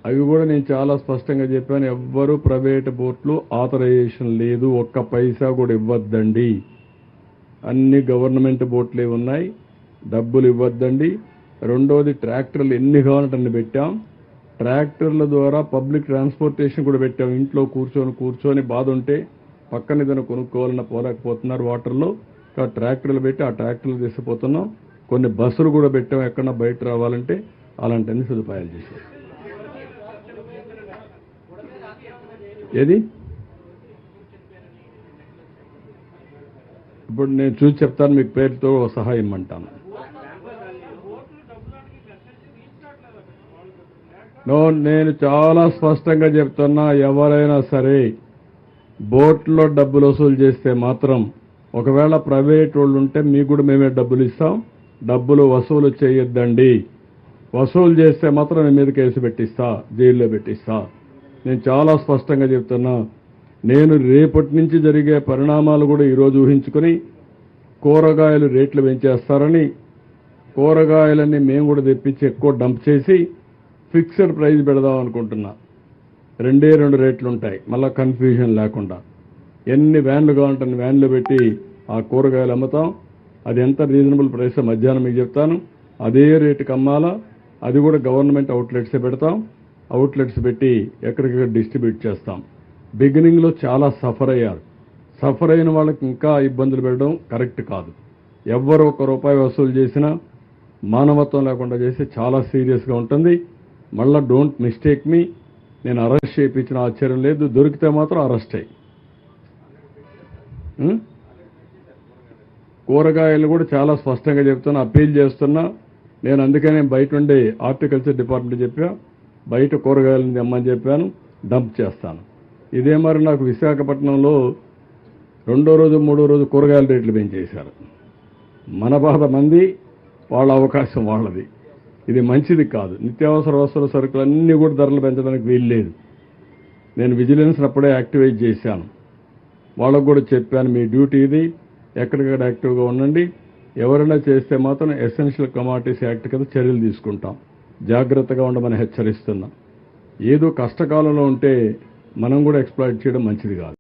అవి కూడా నేను చాలా స్పష్టంగా చెప్పాను. ఎవ్వరూ ప్రైవేట్ బోట్లు ఆథరైజేషన్ లేదు, ఒక్క పైసా కూడా ఇవ్వద్దండి. అన్ని గవర్నమెంట్ బోట్లే ఉన్నాయి, డబ్బులు ఇవ్వద్దండి. రెండోది, ట్రాక్టర్లు ఎన్ని కావాలంటే అన్ని పెట్టాం. ట్రాక్టర్ల ద్వారా పబ్లిక్ ట్రాన్స్పోర్టేషన్ కూడా పెట్టాం. ఇంట్లో కూర్చొని బాధ ఉంటే పక్కన ఏదైనా కొనుక్కోవాలన్నా పోలేకపోతున్నారు వాటర్లో, ట్రాక్టర్లు పెట్టి ఆ ట్రాక్టర్లు తీసుకుపోతున్నాం. కొన్ని బస్సులు కూడా పెట్టాం, ఎక్కడన్నా బయట రావాలంటే అలాంటి అన్ని సదుపాయాలు చేశాం. ఏది ఇప్పుడు నేను చూసి చెప్తాను, మీకు పేరుతో సహాయం ఇమ్మంటాను. నేను చాలా స్పష్టంగా చెప్తున్నా, ఎవరైనా సరే బోట్లో డబ్బులు వసూలు చేస్తే మాత్రం, ఒకవేళ ప్రైవేట్ వాళ్ళు ఉంటే మీకు కూడా మేమే డబ్బులు ఇస్తాం. డబ్బులు వసూలు చేయొద్దండి. వసూలు చేస్తే మాత్రం నేను మీద కేసు పెట్టిస్తా, జైల్లో పెట్టిస్తా. నేను చాలా స్పష్టంగా చెప్తున్నా. నేను రేపటి నుంచి జరిగే పరిణామాలు కూడా ఈరోజు ఊహించుకుని కూరగాయలు రేట్లు పెంచేస్తారని, కూరగాయలన్నీ మేము కూడా తెప్పించి ఎక్కువ డంప్ చేసి ఫిక్స్డ్ ప్రైస్ పెడదాం అనుకుంటున్నా. రెండే రెండు రేట్లు ఉంటాయి, మళ్ళీ కన్ఫ్యూజన్ లేకుండా. ఎన్ని వ్యాన్లు కావాలంటే వ్యాన్లు పెట్టి ఆ కూరగాయలు అమ్ముతాం. అది ఎంత రీజనబుల్ ప్రైస్ మధ్యాహ్నం మీకు చెప్తాను. అదే రేటుకి అమ్మాలా, అది కూడా గవర్నమెంట్ అవుట్లెట్సే పెడతాం. అవుట్లెట్స్ పెట్టి ఎక్కడికక్కడ డిస్ట్రిబ్యూట్ చేస్తాం. బిగినింగ్లో చాలా సఫర్ అయ్యారు. సఫర్ అయిన వాళ్ళకి ఇంకా ఇబ్బందులు పెట్టడం కరెక్ట్ కాదు. ఎవ్వరు ₹1 వసూలు చేసినా మానవత్వం లేకుండా చేస్తే చాలా సీరియస్గా ఉంటుంది. మళ్ళా డోంట్ మిస్టేక్ మీ, నేను అరెస్ట్ చేయించిన ఆశ్చర్యం లేదు. దొరికితే మాత్రం అరెస్ట్ అయ్యి. కూరగాయలు కూడా చాలా స్పష్టంగా చెప్తున్నా, అప్పీల్ చేస్తున్నా. నేను అందుకనే బయట ఉండే హార్టికల్చర్ డిపార్ట్మెంట్ చెప్పా, బయట కూరగాయలను తెమ్మని చెప్పాను, డంప్ చేస్తాను. ఇదే మరి నాకు విశాఖపట్నంలో 2వ రోజు 3వ రోజు కూరగాయల రేట్లు పెంచేశారు. మన బాధ మంది, వాళ్ళ అవకాశం వాళ్ళది. ఇది మంచిది కాదు. నిత్యావసర వస్తువుల సరుకులన్నీ కూడా ధరలు పెంచడానికి వీలు లేదు. నేను విజిలెన్స్ అప్పుడే యాక్టివేట్ చేశాను. వాళ్ళకు కూడా చెప్పాను, మీ డ్యూటీ ఇది, ఎక్కడికక్కడ యాక్టివ్గా ఉండండి. ఎవరైనా చేస్తే మాత్రం ఎసెన్షియల్ కమాడిటీస్ యాక్ట్ కింద చర్యలు తీసుకుంటాం. జాగ్రత్తగా ఉండమని హెచ్చరిస్తున్నాం. ఏదో కష్టకాలంలో ఉంటే మనం కూడా ఎక్స్‌ప్లాయిట్ చేయడం మంచిది కాదు.